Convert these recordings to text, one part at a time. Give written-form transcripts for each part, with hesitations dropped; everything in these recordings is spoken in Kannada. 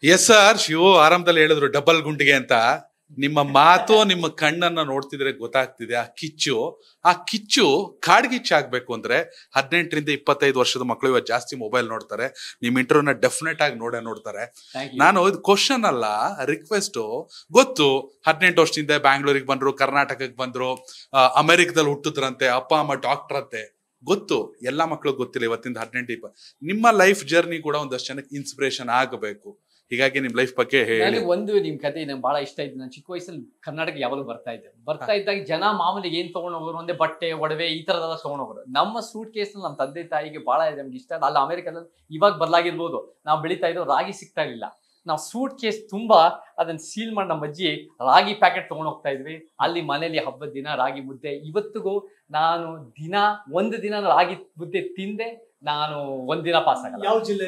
ಎಸ್ ಸರ್, ಶಿವು ಆರಂಭದಲ್ಲಿ ಹೇಳಿದ್ರು ಡಬಲ್ ಗುಂಡಿಗೆ ಅಂತ. ನಿಮ್ಮ ಮಾತು ನಿಮ್ಮ ಕಣ್ಣನ್ನ ನೋಡ್ತಿದ್ರೆ ಗೊತ್ತಾಗ್ತಿದೆ ಆ ಕಿಚ್ಚು ಕಾಡ್ಗಿಚ್ಚು ಆಗ್ಬೇಕು ಅಂದ್ರೆ 18ರಿಂದ 25 ವರ್ಷದ ಮಕ್ಕಳು ಇವತ್ತು ಜಾಸ್ತಿ ಮೊಬೈಲ್ ನೋಡ್ತಾರೆ. ನಿಮ್ ಇಂಟರ್ವ್ಯೂನ ಡೆಫಿನೆಟ್ ಆಗಿ ನೋಡ್ತಾರೆ. ನಾನು ಇದು ಕ್ವಶನ್ ಅಲ್ಲ, ರಿಕ್ವೆಸ್ಟ್. ಗೊತ್ತು 18 ವರ್ಷದಿಂದ ಬ್ಯಾಂಗ್ಳೂರಿಗೆ ಬಂದ್ರು, ಕರ್ನಾಟಕಕ್ಕೆ ಬಂದ್ರು, ಅಮೆರಿಕದಲ್ಲಿ ಹುಟ್ಟಿದ್ರಂತೆ, ಅಪ್ಪ ಅಮ್ಮ ಡಾಕ್ಟರ್ ಅಂತೆ. ಗೊತ್ತು, ಎಲ್ಲಾ ಮಕ್ಳಿಗೆ ಗೊತ್ತಿಲ್ಲ ಇವತ್ತಿಂದ 18-20. ನಿಮ್ಮ ಲೈಫ್ ಜರ್ನಿ ಕೂಡ ಒಂದಷ್ಟು ಜನಕ್ಕೆ ಇನ್ಸ್ಪಿರೇಷನ್ ಆಗಬೇಕು. ಹೀಗಾಗಿ ನಿಮ್ ಲೈಫ್ ಬಗ್ಗೆ ಹೇಳಿ. ಒಂದು ನಿಮ್ ಕತೆ ನಂಗೆ ಬಹಳ ಇಷ್ಟ ಆಯ್ತು. ನಾನು ಚಿಕ್ಕ ವಯಸ್ಸಲ್ಲಿ ಕರ್ನಾಟಕ ಯಾವಾಗಲೂ ಬರ್ತಾ ಇದ್ದಾಗ ಜನ ಮಾಮೂಲಿ ಏನ್ ತಗೊಂಡ್ ಹೋಗೋರು ಒಂದೇ ಬಟ್ಟೆ ಒಡವೆ ಈ ತರದೆಲ್ಲ ತಗೊಂಡ್ ಹೋಗೋರು. ನಮ್ಮ ಸೂಟ್ ಕೇಸ್ ನಮ್ಮ ತಂದೆ ತಾಯಿಗೆ ಬಹಳ ನಮ್ಗೆ ಇಷ್ಟ. ಅಲ್ಲ ಅಮೆರಿಕದಲ್ಲಿ ಇವಾಗ ಬದಲಾಗಿರ್ಬೋದು, ನಾವು ಬೆಳೀತಾ ಇದ್ದೋ ರಾಗಿ ಸಿಗ್ತಾ ಇರ್ಲಿಲ್ಲ. ನಾವು ಸೂಟ್ ಕೇಸ್ ತುಂಬಾ ಅದನ್ನ ಸೀಲ್ ಮಾಡಿ ನಮ್ಮ ಅಜ್ಜಿ ರಾಗಿ ಪ್ಯಾಕೆಟ್ ತಗೊಂಡ್ ಹೋಗ್ತಾ ಇದ್ವಿ. ಅಲ್ಲಿ ಮನೇಲಿ ಹಬ್ಬದ ದಿನ ರಾಗಿ ಮುದ್ದೆ. ಇವತ್ತಿಗೂ ನಾನು ಒಂದು ದಿನ ರಾಗಿ ಮುದ್ದೆ ತಿಂದೆ ನಾನು ಒಂದಿನ ಪಾಸ್ ಆಗಲ್ಲ. ಯಾವ ಜಿಲ್ಲೆ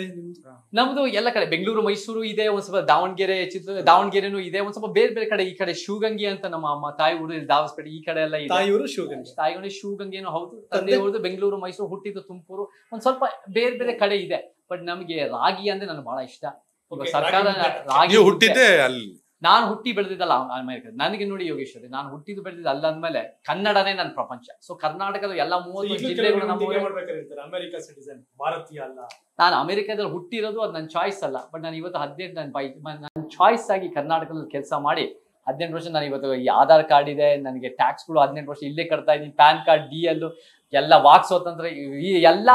ನಮ್ದು ಎಲ್ಲ ಕಡೆ ಬೆಂಗಳೂರು, ಮೈಸೂರು ಇದೆ, ಒಂದ್ ಸ್ವಲ್ಪ ದಾವಣಗೆರೆನೂ ಇದೆ, ಒಂದ್ ಸ್ವಲ್ಪ ಬೇರೆ ಬೇರೆ ಕಡೆ. ಈ ಕಡೆ ಶಿವಗಂಗೆ ಅಂತ ನಮ್ಮ ತಾಯಿ ಊರು ದಾವಸ್ಪೇಟೆ, ಈ ಕಡೆ ಎಲ್ಲ ಇದೆ. ತಾಯಿಗಳು ಶಿವಗಂಗೆನೂ ಹೌದು, ತಂದೆ ಊರು ಬೆಂಗಳೂರು, ಮೈಸೂರು, ಹುಟ್ಟಿದ್ದು ತುಮಕೂರು, ಒಂದ್ ಸ್ವಲ್ಪ ಬೇರೆ ಬೇರೆ ಕಡೆ ಇದೆ. ಬಟ್ ನಮ್ಗೆ ರಾಗಿ ಅಂದ್ರೆ ನನಗೆ ಬಹಳ ಇಷ್ಟ. ಸರ್ಕಾರ ರಾಗಿ ಹುಟ್ಟಿದ್ದೆ ಅಲ್ಲಿ. ನಾನು ಹುಟ್ಟಿ ಬೆಳೆದಿದ್ದಲ್ಲ ಅಮೆರಿಕ. ನನಗೆ ನೋಡಿ ಯೋಗೇಶ್ವರಿ, ನಾನು ಹುಟ್ಟಿದ್ದು ಬೆಳೆದಿದ್ದು ಅಲ್ಲ ಅಂದ್ಮೇಲೆ ಕನ್ನಡನೇ ನನ್ನ ಪ್ರಪಂಚ. ಸೊ ಕರ್ನಾಟಕದ ಎಲ್ಲ 30 ಜಿಲ್ಲೆಗಳು ನಾನು ಅಮೆರಿಕದಲ್ಲಿ ಹುಟ್ಟಿರೋದು ಅದು ನನ್ನ ಚಾಯ್ಸ್ ಅಲ್ಲ. ಬಟ್ ನಾನು ಇವತ್ತು 18 ನನ್ನ ಚಾಯ್ಸ್ ಆಗಿ ಕರ್ನಾಟಕದಲ್ಲಿ ಕೆಲಸ ಮಾಡಿ 18 ವರ್ಷ ನಾನು ಇವತ್ತು ಈ ಆಧಾರ್ ಕಾರ್ಡ್ ಇದೆ, ನನಗೆ ಟ್ಯಾಕ್ಸ್ಗಳು 18 ವರ್ಷ ಇಲ್ಲೇ ಕಟ್ತಾ ಇದ್ದೀನಿ, ಪ್ಯಾನ್ ಕಾರ್ಡ್, DL ಎಲ್ಲ, ವಾಕ್ ಸ್ವಾತಂತ್ರ್ಯ, ಈ ಎಲ್ಲ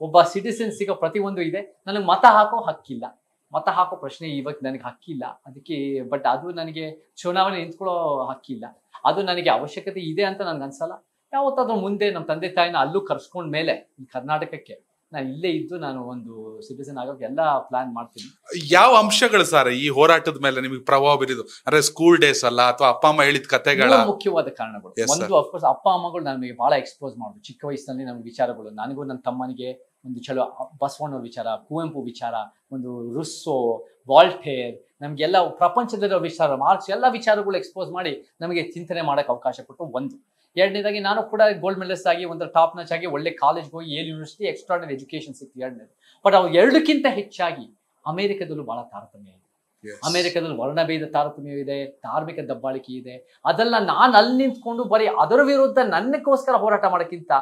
ಒಬ್ಬ ಸಿಟಿಸನ್ ಸಿಗೋ ಪ್ರತಿಯೊಂದು ಇದೆ. ನನಗೆ ಮತ ಹಾಕೋ ಹಕ್ಕಿಲ್ಲ, ಮತ ಹಾಕೋ ಪ್ರಶ್ನೆ ಇವತ್ತು ನನಗೆ ಹಕ್ಕಿಲ್ಲ ಅದಕ್ಕೆ. ಬಟ್ ಅದು ನನಗೆ ಚುನಾವಣೆ ನಿಂತ್ಕೊಳ್ಳೋ ಹಕ್ಕಿಲ್ಲ, ಅದು ನನಗೆ ಅವಶ್ಯಕತೆ ಇದೆ ಅಂತ ನನ್ಗೆ ಅನ್ಸಲ್ಲ. ಯಾವತ್ತಾದ್ರೂ ಮುಂದೆ ನಮ್ಮ ತಂದೆ ತಾಯಿನ ಅಲ್ಲೂ ಕರ್ಸ್ಕೊಂಡ್ ಮೇಲೆ ಈ ಕರ್ನಾಟಕಕ್ಕೆ ನಾನು ಇಲ್ಲೇ ಇದ್ದು ನಾನು ಒಂದು ಸಿಟಿಸನ್ ಆಗೋಕೆ ಎಲ್ಲ ಪ್ಲಾನ್ ಮಾಡ್ತೀನಿ. ಯಾವ ಅಂಶಗಳು ಸರ್ ಈ ಹೋರಾಟದ ಮೇಲೆ ನಿಮಗೆ ಪ್ರಭಾವ ಬೀರಿದ್ದು? ಅಂದ್ರೆ ಸ್ಕೂಲ್ ಡೇಸ್ ಅಲ್ಲ ಅಥವಾ ಅಪ್ಪ ಅಮ್ಮ ಹೇಳಿದ ಕಥೆಗಳ? ಮುಖ್ಯವಾದ ಕಾರಣಗಳು. ಒಂದು ಅಫ್ಕೋರ್ಸ್ ಅಪ್ಪ ಅಮ್ಮಗಳು ನಮಗೆ ಬಹಳ ಎಕ್ಸ್ಪೋಸ್ ಮಾಡುದು ಚಿಕ್ಕ ವಯಸ್ಸಿನಲ್ಲಿ ನಮ್ಗೆ ವಿಚಾರಗಳು. ನನಗೂ ನನ್ನ ತಮ್ಮನಿಗೆ ಒಂದು ಚಲೋ ಬಸವಣ್ಣವ್ರ ವಿಚಾರ, ಕುವೆಂಪು ವಿಚಾರ, ಒಂದು ರುಸ್ಸೋ, ವಾಲ್ಟೇರ್, ನಮ್ಗೆಲ್ಲ ಪ್ರಪಂಚದಲ್ಲಿರೋ ವಿಚಾರ, ಮಾರ್ಕ್ಸ್, ಎಲ್ಲ ವಿಚಾರಗಳು ಎಕ್ಸ್ಪೋಸ್ ಮಾಡಿ ನಮಗೆ ಚಿಂತನೆ ಮಾಡಕ್ಕೆ ಅವಕಾಶ ಕೊಟ್ಟು. ಒಂದು ಎರಡನೇದಾಗಿ ನಾನು ಕೂಡ ಗೋಲ್ಡ್ ಮೆಡಲಿಸ್ಟ್ ಆಗಿ ಒಂದು ಟಾಪ್ ನಾಚ್ ಆಗಿ ಒಳ್ಳೆ ಕಾಲೇಜ್ಗೆ ಹೋಗಿ ಯೇಲ್ ಯೂನಿವರ್ಸಿಟಿ ಎಕ್ಸ್ಟ್ರಾರ್ಡಿನರಿ ಎಜುಕೇಶನ್ ಸಿಕ್ತು ಎರಡನೇದು. ಬಟ್ ಅವ್ರು ಎರಡಕ್ಕಿಂತ ಹೆಚ್ಚಾಗಿ ಅಮೆರಿಕದಲ್ಲೂ ಬಹಳ ತಾರತಮ್ಯ ಇದೆ. ಅಮೆರಿಕದಲ್ಲಿ ವರ್ಣಭೇದ ತಾರತಮ್ಯವಿದೆ, ಧಾರ್ಮಿಕ ದಬ್ಬಾಳಿಕೆ ಇದೆ. ಅದೆಲ್ಲ ನಾನು ಅಲ್ಲಿ ನಿಂತ್ಕೊಂಡು ಬರೀ ಅದರ ವಿರುದ್ಧ ನನ್ನಕ್ಕೋಸ್ಕರ ಹೋರಾಟ ಮಾಡೋಕ್ಕಿಂತ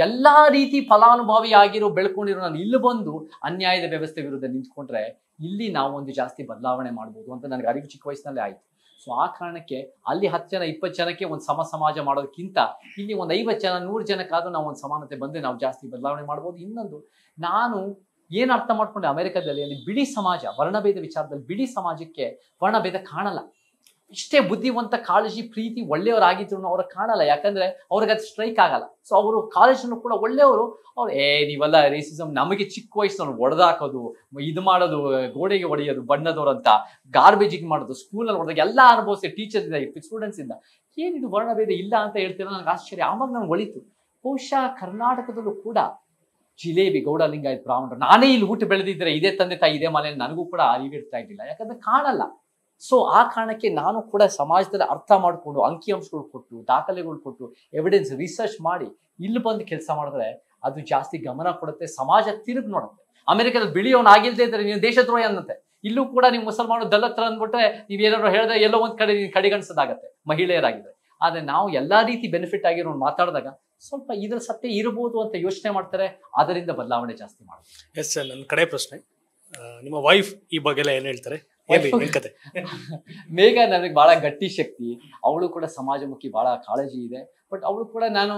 ಎಲ್ಲಾ ರೀತಿ ಫಲಾನುಭವಿ ಆಗಿರೋ ಬೆಳ್ಕೊಂಡಿರೋ ನಾನು ಇಲ್ಲಿ ಬಂದು ಅನ್ಯಾಯದ ವ್ಯವಸ್ಥೆ ವಿರುದ್ಧ ನಿಂತ್ಕೊಂಡ್ರೆ ಇಲ್ಲಿ ನಾವು ಒಂದು ಜಾಸ್ತಿ ಬದಲಾವಣೆ ಮಾಡ್ಬೋದು ಅಂತ ನನಗೆ ಅರಿವು ಚಿಕ್ಕ ವಯಸ್ಸಿನಲ್ಲೇ ಆಯ್ತು. ಸೊ ಆ ಕಾರಣಕ್ಕೆ ಅಲ್ಲಿ 10 ಜನ 20 ಜನಕ್ಕೆ ಒಂದು ಸಮಾಜ ಮಾಡೋದಕ್ಕಿಂತ ಇಲ್ಲಿ ಒಂದು 50 ಜನ 100 ಜನಕ್ಕಾದ್ರೂ ನಾವು ಒಂದು ಸಮಾನತೆ ಬಂದ್ರೆ ನಾವು ಜಾಸ್ತಿ ಬದಲಾವಣೆ ಮಾಡ್ಬೋದು. ಇನ್ನೊಂದು, ನಾನು ಏನ್ ಅರ್ಥ ಮಾಡ್ಕೊಂಡೆ ಅಮೆರಿಕದಲ್ಲಿ, ಅಲ್ಲಿ ಬಿಡಿ ಸಮಾಜ ವರ್ಣಭೇದ ವಿಚಾರದಲ್ಲಿ ಬಿಡಿ ಸಮಾಜಕ್ಕೆ ವರ್ಣಭೇದ ಕಾಣಲ್ಲ. ಇಷ್ಟೇ ಬುದ್ಧಿವಂತ, ಕಾಳಜಿ, ಪ್ರೀತಿ, ಒಳ್ಳೆಯವರಾಗಿದ್ರು ಅವ್ರ ಕಾಣಲ್ಲ. ಯಾಕಂದ್ರೆ ಅವ್ರಿಗೆ ಅದು ಸ್ಟ್ರೈಕ್ ಆಗಲ್ಲ. ಸೊ ಅವರು ಕಾಲೇಜನ್ನು ಕೂಡ ಒಳ್ಳೆಯವರು. ಅವ್ರು ನೀವೆಲ್ಲ ರೇಸಿಸಮ್, ನಮಗೆ ಚಿಕ್ಕ ವಯಸ್ಸನ್ನು ಹೊಡೆದಾಕೋದು, ಇದು ಮಾಡೋದು, ಗೋಡೆಗೆ ಹೊಡೆಯೋದು ಬಣ್ಣದವ್ರು ಅಂತ, ಗಾರ್ಬೇಜಿಗೆ ಮಾಡೋದು, ಸ್ಕೂಲಲ್ಲಿ ಹೊಡೆದಾಗ ಎಲ್ಲ ಅನುಭವಿಸಿ, ಟೀಚರ್ಸ್ ಇಂದ ಸ್ಟೂಡೆಂಟ್ಸ್ ಇಂದ, ಏನಿದು ವರ್ಣಭೇದ ಇಲ್ಲ ಅಂತ ಹೇಳ್ತೀರ? ನನಗೆ ಆಶ್ಚರ್ಯ. ಆವಾಗ ನನಗೆ ಒಳಿತು, ಬಹುಶಃ ಕರ್ನಾಟಕದಲ್ಲೂ ಕೂಡ ಜಿಲೇಬಿ, ಗೌಡ, ಲಿಂಗಾಯತ್, ಬ್ರಾಹ್ಮಣರು, ನಾನೇ ಇಲ್ಲಿ ಊಟ ಬೆಳೆದಿದ್ರೆ ಇದೇ ತಂದೆ ತಾಯಿ ಇದೇ ಮನೆಯಲ್ಲಿ ನನಗೂ ಕೂಡ ಅರಿವಿರ್ತಾ ಇದ್ದಿಲ್ಲ, ಯಾಕಂದ್ರೆ ಕಾಣಲ್ಲ. ಸೊ ಆ ಕಾರಣಕ್ಕೆ ನಾನು ಕೂಡ ಸಮಾಜದಲ್ಲಿ ಅರ್ಥ ಮಾಡಿಕೊಂಡು ಅಂಕಿಅಂಶಗಳು ಕೊಟ್ಟು, ದಾಖಲೆಗಳು ಕೊಟ್ಟು, ಎವಿಡೆನ್ಸ್ ರಿಸರ್ಚ್ ಮಾಡಿ ಇಲ್ಲಿ ಬಂದು ಕೆಲಸ ಮಾಡಿದ್ರೆ ಅದು ಜಾಸ್ತಿ ಗಮನ ಕೊಡುತ್ತೆ, ಸಮಾಜ ತಿರುಗಿ ನೋಡುತ್ತೆ. ಅಮೆರಿಕದಲ್ಲಿ ಬಿಳಿಯವನು ಆಗಿಲ್ದೇ ಇದ್ರೆ ನೀವು ದೇಶದ್ರೋಹಿ ಅನ್ನತ್ತೆ. ಇಲ್ಲೂ ಕೂಡ ನೀವು ಮುಸಲ್ಮಾನರು ದಲಿತರ ಅಂದ್ಬಿಟ್ರೆ ನೀವೇನಾದ್ರು ಹೇಳಿದ್ರೆ ಎಲ್ಲೋ ಒಂದ್ ಕಡೆ ಕಡೆಗಣಿಸೋದಾಗತ್ತೆ ಮಹಿಳೆಯರಾಗಿದ್ರೆ. ಆದ್ರೆ ನಾವು ಎಲ್ಲಾ ರೀತಿ ಬೆನಿಫಿಟ್ ಆಗಿರೋ ಮಾತಾಡಿದಾಗ ಸ್ವಲ್ಪ ಇದ್ರ ಸತ್ಯ ಇರಬಹುದು ಅಂತ ಯೋಚನೆ ಮಾಡ್ತಾರೆ, ಅದರಿಂದ ಬದಲಾವಣೆ ಜಾಸ್ತಿ ಮಾಡ್ತಾರೆ. ಎಸ್ ಸರ್, ನನ್ನ ಕಡೆ ಪ್ರಶ್ನೆ, ನಿಮ್ಮ ವೈಫ್ ಈ ಬಗ್ಗೆ ಎಲ್ಲ ಏನ್ ಹೇಳ್ತಾರೆ? ಮೇಘ ನನಗೆ ಬಹಳ ಗಟ್ಟಿ ಶಕ್ತಿ, ಅವಳು ಕೂಡ ಸಮಾಜಮುಖಿ, ಬಹಳ ಕಾಳಜಿ ಇದೆ. ಬಟ್ ಅವಳು ಕೂಡ ನಾನು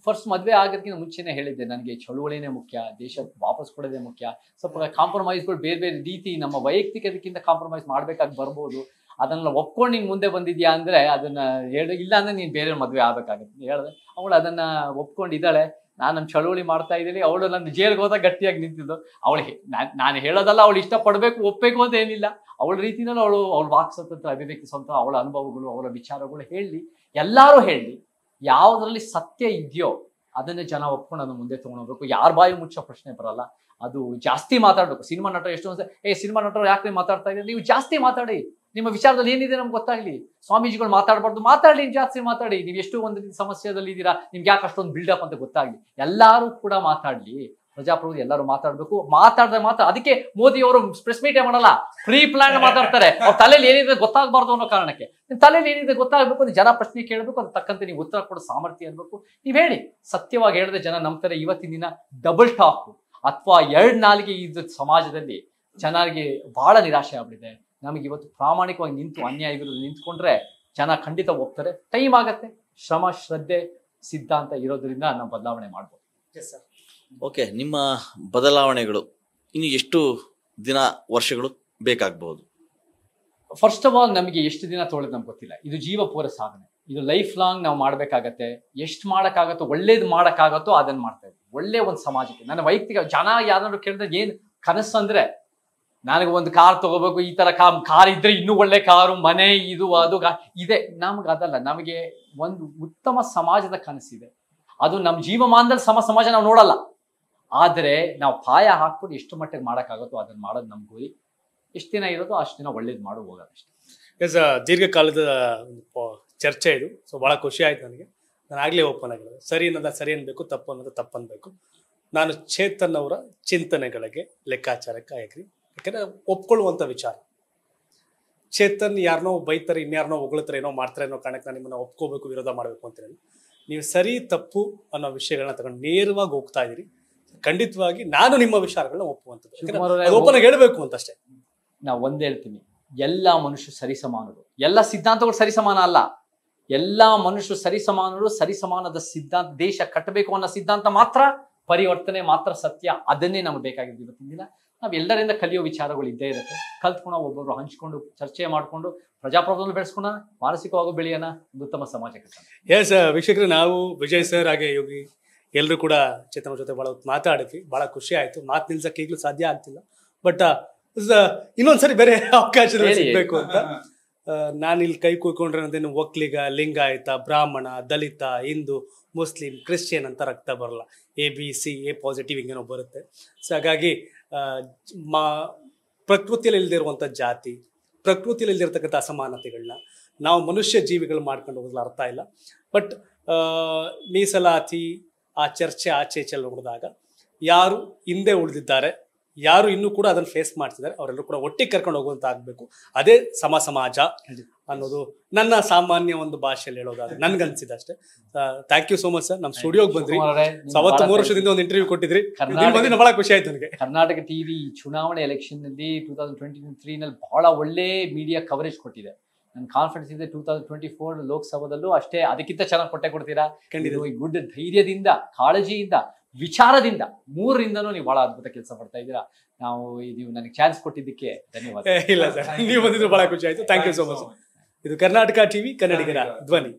ಫಸ್ಟ್ ಮದುವೆ ಆಗೋದಕ್ಕಿಂತ ಮುಂಚೆನೆ ಹೇಳಿದ್ದೆ, ನನಗೆ ಚಳುವಳಿನೇ ಮುಖ್ಯ, ದೇಶ ವಾಪಸ್ ಕೊಡೋದೇ ಮುಖ್ಯ. ಸ್ವಲ್ಪ ಕಾಂಪ್ರಮೈಸ್ಗಳು ಬೇರೆ ಬೇರೆ ರೀತಿ ನಮ್ಮ ವೈಯಕ್ತಿಕದಕ್ಕಿಂತ ಕಾಂಪ್ರಮೈಸ್ ಮಾಡ್ಬೇಕಾಗಿ ಬರ್ಬೋದು. ಅದನ್ನ ಒಪ್ಕೊಂಡು ನೀನ್ ಮುಂದೆ ಬಂದಿದ್ಯಾ ಅಂದ್ರೆ ಅದನ್ನ ಇಲ್ಲ ಅಂದ್ರೆ ನೀನ್ ಬೇರೆ ಮದುವೆ ಆಗ್ಬೇಕಾಗತ್ತೆ ಹೇಳಿದೆ. ಅವಳು ಅದನ್ನ ಒಪ್ಕೊಂಡಿದ್ದಾಳೆ. ನಾನು ನಮ್ಮ ಚಳುವಳಿ ಮಾಡ್ತಾ ಇದ್ದೀನಿ, ಅವಳು ನನ್ನ ಜೈಲ್ಗೆ ಹೋದಾಗ ಗಟ್ಟಿಯಾಗಿ ನಿಂತಿದ್ದು. ಅವಳಿಗೆ ನಾನು ಹೇಳೋದಲ್ಲ, ಅವಳು ಇಷ್ಟಪಡ್ಬೇಕು ಒಪ್ಬೇಕು ಅಂತ ಏನಿಲ್ಲ, ಅವಳ ರೀತಿನಲ್ಲಿ ಅವಳು ವಾಕ್ ಸ್ವಾತಂತ್ರ್ಯ, ಅಭಿವ್ಯಕ್ತಿ ಸ್ವಾತಂತ್ರ್ಯ, ಅವಳ ಅನುಭವಗಳು, ಅವಳ ವಿಚಾರಗಳು ಹೇಳಿ, ಎಲ್ಲರೂ ಹೇಳಿ, ಯಾವುದ್ರಲ್ಲಿ ಸತ್ಯ ಇದೆಯೋ ಅದನ್ನೇ ಜನ ಒಪ್ಕೊಂಡು ಅದನ್ನ ಮುಂದೆ ತಗೊಂಡೋಗ್ಬೇಕು. ಯಾರ ಬಾಯಿ ಮುಚ್ಚೋ ಪ್ರಶ್ನೆ ಬರಲ್ಲ. ಅದು ಜಾಸ್ತಿ ಮಾತಾಡ್ಬೇಕು. ಸಿನಿಮಾ ನಟರು ಎಷ್ಟೊಂದು ಸಿನಿಮಾ ನಟರು ಯಾಕೆ ಮಾತಾಡ್ತಾ ಇದ್ದಾರೆ? ನೀವು ಜಾಸ್ತಿ ಮಾತಾಡಿ, ನಿಮ್ಮ ವಿಚಾರದಲ್ಲಿ ಏನಿದೆ ನಮ್ಗೆ ಗೊತ್ತಾಗ್ಲಿ. ಸ್ವಾಮೀಜಿಗಳು ಮಾತಾಡಬಾರ್ದು, ಮಾತಾಡಿ, ಜಾಸ್ತಿ ಮಾತಾಡಿ. ನೀವು ಎಷ್ಟು ಒಂದು ಸಮಸ್ಯೆದಲ್ಲಿ ಇದ್ದೀರಾ, ನಿಮ್ಗೆ ಯಾಕೆ ಅಷ್ಟೊಂದು ಬಿಲ್ಡಪ್ ಅಂತ ಗೊತ್ತಾಗ್ಲಿ. ಎಲ್ಲರೂ ಕೂಡ ಮಾತಾಡ್ಲಿ. ಪ್ರಜಾಪ್ರಭುತ್ವ ಎಲ್ಲರೂ ಮಾತಾಡ್ಬೇಕು, ಮಾತಾಡಿದ್ರೆ ಮಾತ್ರ. ಅದಕ್ಕೆ ಮೋದಿ ಅವರು ಪ್ರೆಸ್ ಮೀಟೇ ಮಾಡಲ್ಲ, ಪ್ರೀ ಪ್ಲಾನ್ ಮಾತಾಡ್ತಾರೆ. ಅವ್ರ ತಲೆಯಲ್ಲಿ ಏನಿದೆ ಗೊತ್ತಾಗಬಾರ್ದು ಅನ್ನೋ ಕಾರಣಕ್ಕೆ. ನಿಮ್ ತಲೆಯಲ್ಲಿ ಏನಿದೆ ಗೊತ್ತಾಗಬೇಕು, ಅದು ಜನ ಪ್ರಶ್ನೆ ಕೇಳಬೇಕು, ಅದ್ ತಕ್ಕಂತೆ ನೀವು ಉತ್ತರ ಕೊಡೋ ಸಾಮರ್ಥ್ಯ ಇರಬೇಕು. ನೀವ್ ಹೇಳಿ, ಸತ್ಯವಾಗಿ ಹೇಳಿದ್ರೆ ಜನ ನಂಬ್ತಾರೆ. ಇವತ್ತಿನ ದಿನ ಡಬಲ್ ಟಾಕ್ ಅಥವಾ 2 ನಾಲಿಗೆ ಇದ್ದ ಸಮಾಜದಲ್ಲಿ ಜನರಿಗೆ ಬಹಳ ನಿರಾಶೆ ಆಗ್ಬಿಟ್ಟಿದೆ. ನಮಗೆ ಇವತ್ತು ಪ್ರಾಮಾಣಿಕವಾಗಿ ನಿಂತು ಅನ್ಯಾಯ ವಿರುದ್ಧ ನಿಂತ್ಕೊಂಡ್ರೆ ಜನ ಖಂಡಿತ ಹೋಗ್ತಾರೆ. ಟೈಮ್ ಆಗತ್ತೆ. ಶ್ರಮ, ಶ್ರದ್ಧೆ, ಸಿದ್ಧಾಂತ ಇರೋದ್ರಿಂದ ನಾವು ಬದಲಾವಣೆ ಮಾಡ್ಬೋದು. ಓಕೆ, ನಿಮ್ಮ ಬದಲಾವಣೆಗಳು ಇನ್ನು ಎಷ್ಟು ದಿನ, ವರ್ಷಗಳು ಬೇಕಾಗಬಹುದು? ಫಸ್ಟ್ ಆಫ್ ಆಲ್ ನಮಗೆ ಎಷ್ಟು ದಿನ ತೊಗೊಳ್ಳೋದು ನಮ್ಗೆ ಗೊತ್ತಿಲ್ಲ. ಇದು ಜೀವಪೂರ ಸಾಧನೆ, ಇದು ಲೈಫ್ ಲಾಂಗ್ ನಾವು ಮಾಡ್ಬೇಕಾಗತ್ತೆ. ಎಷ್ಟು ಮಾಡಕ್ಕಾಗತ್ತೋ, ಒಳ್ಳೇದು ಮಾಡಕ್ಕಾಗತ್ತೋ ಅದನ್ನ ಮಾಡ್ತಾ ಇದ್ವಿ. ಒಳ್ಳೆ ಒಂದು ಸಮಾಜಕ್ಕೆ ನನ್ನ ವೈಯಕ್ತಿಕ ಜನ ಯಾರಾದ್ರೂ ಕೇಳಿದ್ರೆ ಏನ್ ಕನಸು ಅಂದ್ರೆ, ನನಗೆ ಒಂದು ಕಾರ್ ತಗೋಬೇಕು, ಈ ತರ ಕಾರ್ ಇದ್ರೆ ಇನ್ನೂ ಒಳ್ಳೆ ಕಾರು, ಮನೆ, ಇದು ಅದು ಇದೆ. ನಮ್ಗೆ ಅದಲ್ಲ, ನಮಗೆ ಒಂದು ಉತ್ತಮ ಸಮಾಜದ ಕನಸಿದೆ. ಅದು ನಮ್ಮ ಜೀವಮಾನದಲ್ಲಿ ಸಮಾಜ ನಾವು ನೋಡಲ್ಲ, ಆದರೆ ನಾವು ಪಾಯ ಹಾಕ್ಬಿಟ್ಟು ಎಷ್ಟು ಮಟ್ಟಿಗೆ ಮಾಡೋಕ್ಕಾಗುತ್ತೋ ಅದನ್ನ ಮಾಡೋದು ನಮ್ಮ ಗುರಿ. ಎಷ್ಟು ದಿನ ಇರೋದು ಅಷ್ಟು ದಿನ ಒಳ್ಳೇದು ಮಾಡಿ ಹೋಗೋದು ಅಷ್ಟೇ. ಎಸ್, ದೀರ್ಘಕಾಲದ ಚರ್ಚೆ ಇದು. ಸೊ ಭಾಳ ಖುಷಿ ಆಯ್ತು ನನಗೆ. ನಾನು ಆಗಲೇ ಓಪನ್ ಆಗಿರೋದು, ಸರಿ ಅನ್ನೋದ ಸರಿ ಅನ್ಬೇಕು, ತಪ್ಪು ಅನ್ನೋದು ತಪ್ಪು ಅನ್ಬೇಕು. ನಾನು ಚೇತನ್ ಅವರ ಚಿಂತನೆಗಳಿಗೆ ಲೆಕ್ಕಾಚಾರಕ್ಕೆ ಆಗ್ರಿ, ಯಾಕಂದ್ರೆ ಒಪ್ಕೊಳ್ಳುವಂಥ ವಿಚಾರ. ಚೇತನ್ ಯಾರನ್ನೋ ಬೈತಾರೆ, ಇನ್ಯಾರನೋ ಹೊಗಳ್ತಾರೆ, ಏನೋ ಮಾಡ್ತಾರೆ ಅನ್ನೋ ಕಾರಣಕ್ಕೆ ನಾನು ನಿಮ್ಮನ್ನ ಒಪ್ಕೋಬೇಕು, ವಿರೋಧ ಮಾಡಬೇಕು ಅಂತ ಹೇಳಿ ನೀವು ಸರಿ ತಪ್ಪು ಅನ್ನೋ ವಿಷಯಗಳನ್ನ ತಗೊಂಡು ನೇರವಾಗಿ ಹೋಗ್ತಾ ಇದ್ದೀರಿ. ಖಂಡಿತವಾಗಿ ನಾನು ನಿಮ್ಮ ವಿಚಾರಗಳನ್ನ ಒಪ್ಪುವಂಥದ್ದು, ಓಪನ್ ಆಗಿ ಹೇಳ್ಬೇಕು ಅಂತ ಅಷ್ಟೇ. ನಾವು ಒಂದ್ ಹೇಳ್ತೀನಿ, ಎಲ್ಲ ಮನುಷ್ಯರು ಸರಿಸಮಾನರು. ಎಲ್ಲ ಸಿದ್ಧಾಂತಗಳು ಸರಿಸಮಾನ ಅಲ್ಲ. ಎಲ್ಲ ಮನುಷ್ಯರು ಸರಿಸಮಾನರು. ಸರಿಸಮಾನದ ಸಿದ್ಧಾಂತ, ದೇಶ ಕಟ್ಟಬೇಕು ಅನ್ನೋ ಸಿದ್ಧಾಂತ ಮಾತ್ರ, ಪರಿವರ್ತನೆ ಮಾತ್ರ ಸತ್ಯ. ಅದನ್ನೇ ನಮ್ಗೆ ಬೇಕಾಗಿದ್ದು. ಇವತ್ತಿನ ದಿನ ನಾವ್ ಎಲ್ಲರಿಂದ ಕಲಿಯೋ ವಿಚಾರಗಳು ಇದ್ದೇ ಇರುತ್ತೆ. ಕಲ್ತ್ಕೊಂಡು ಒಬ್ಬೊಬ್ರು ಹಂಚ್ಕೊಂಡು ಚರ್ಚೆ ಮಾಡ್ಕೊಂಡು ಪ್ರಜಾಪ್ರಭುತ್ವ ಬೆಳೆಸ್ಕೊಣ, ಮಾನಸಿಕವಾಗಿ ಬೆಳೆಯೋಣ, ಉತ್ತಮ ಸಮಾಜ ಕಟ್ಟೋಣ. ಎಸ್ ವೀಕ್ಷಕರು, ನಾವು ವಿಜಯ್ ಸರ್ ಹಾಗೆ ಯೋಗಿ ಎಲ್ಲರೂ ಕೂಡ ಚೇತನ ಜೊತೆ ಭಾಳ ಹೊತ್ತು ಮಾತಾಡಿದ್ವಿ. ಭಾಳ ಖುಷಿ ಆಯ್ತು. ಮಾತು ನಿಲ್ಸಕ್ಕೆ ಈಗಲೂ ಸಾಧ್ಯ ಆಗ್ತಿಲ್ಲ, ಬಟ್ ಇನ್ನೊಂದ್ಸರಿ ಬೇರೆ ಅವಕಾಶದಲ್ಲಿ ಸಿಗ್ಬೇಕು ಅಂತ. ನಾನು ಇಲ್ಲಿ ಕೈ ಕೂತ್ಕೊಂಡ್ರೆ ಅದೇನು ಒಕ್ಕಲಿಗ, ಲಿಂಗಾಯತ, ಬ್ರಾಹ್ಮಣ, ದಲಿತ, ಹಿಂದೂ, ಮುಸ್ಲಿಂ, ಕ್ರಿಶ್ಚಿಯನ್ ಅಂತ ರಕ್ತ ಬರಲ್ಲ. ABC, A ಪಾಸಿಟಿವ್ ಹಿಂಗೇನೋ ಬರುತ್ತೆ. ಸೊ ಹಾಗಾಗಿ ಪ್ರಕೃತಿಯಲ್ಲಿ ಇಲ್ದಿರುವಂಥ ಜಾತಿ, ಪ್ರಕೃತಿಯಲ್ಲಿ ಇಲ್ದಿರ್ತಕ್ಕಂಥ ಅಸಮಾನತೆಗಳನ್ನ ನಾವು ಮನುಷ್ಯ ಜೀವಿಗಳು ಮಾಡ್ಕೊಂಡು ಹೋಗೋದ್ರಲ್ಲಿ ಅರ್ಥ ಇಲ್ಲ. ಬಟ್ ಮೀಸಲಾತಿ ಆ ಚರ್ಚೆ ಆಚೆ ಈಚೆಲ್ಲ ನೋಡಿದಾಗ ಯಾರು ಹಿಂದೆ ಉಳಿದಿದ್ದಾರೆ, ಯಾರು ಇನ್ನೂ ಕೂಡ ಅದನ್ನು ಫೇಸ್ ಮಾಡ್ತಿದ್ದಾರೆ, ಅವರೆಲ್ಲರೂ ಕೂಡ ಒಟ್ಟಿಗೆ ಕರ್ಕೊಂಡು ಹೋಗುವಂತ ಆಗ್ಬೇಕು. ಅದೇ ಸಮಾಜ ಅನ್ನೋದು ನನ್ನ ಸಾಮಾನ್ಯ ಒಂದು ಭಾಷೆಯಲ್ಲಿ ಹೇಳೋದಾದ್ರೆ ನನ್ಗನ್ಸಿದ ಅಷ್ಟೇ. Thank you so much sir. ನಮ್ಮ ಸ್ಟುಡಿಯೋಗೆ ಬಂದ್ರಿ. 23 ವರ್ಷದಿಂದ ಒಂದು ಇಂಟರ್ವ್ಯೂ ಕೊಟ್ಟಿದ್ರಿ. ಬಹಳ ಖುಷಿ ಆಯ್ತು ನನಗೆ. ಕರ್ನಾಟಕ ಟಿವಿ ಚುನಾವಣೆ ಎಲೆಕ್ಷನ್ ನಲ್ಲಿ 2023 ನಲ್ಲಿ ಬಹಳ ಒಳ್ಳೆ ಮೀಡಿಯಾ ಕವರೇಜ್ ಕೊಟ್ಟಿದೆ. ನನ್ ಕಾನ್ಫಿಡೆನ್ಸ್ ಇದೆ 2024 ಲೋಕಸಭಾದಲ್ಲೂ ಅಷ್ಟೇ ಅದಕ್ಕಿಂತ ಚೆನ್ನಾಗಿ ಕೊಡ್ತೀರಾ. ಗುಡ್ ಧೈರ್ಯದಿಂದ, ಕಾಳಜಿಯಿಂದ, ವಿಚಾರದಿಂದ, 3ರಿಂದನೂ ನೀವು ಬಹಳ ಅದ್ಭುತ ಕೆಲಸ ಮಾಡ್ತಾ ಇದ್ದೀರಾ. ನೀವು ನನಗೆ ಚಾನ್ಸ್ ಕೊಟ್ಟಿದ್ದಕ್ಕೆ ಧನ್ಯವಾದ. ಇಲ್ಲ ಸರ್, ನೀವು ಬಂದಿದ್ದು ಬಹಳ ಖುಷಿ ಆಯ್ತು. Thank you so much. ಇದು ಕರ್ನಾಟಕ ಟಿವಿ, ಕನ್ನಡಿಗರ ಧ್ವನಿ.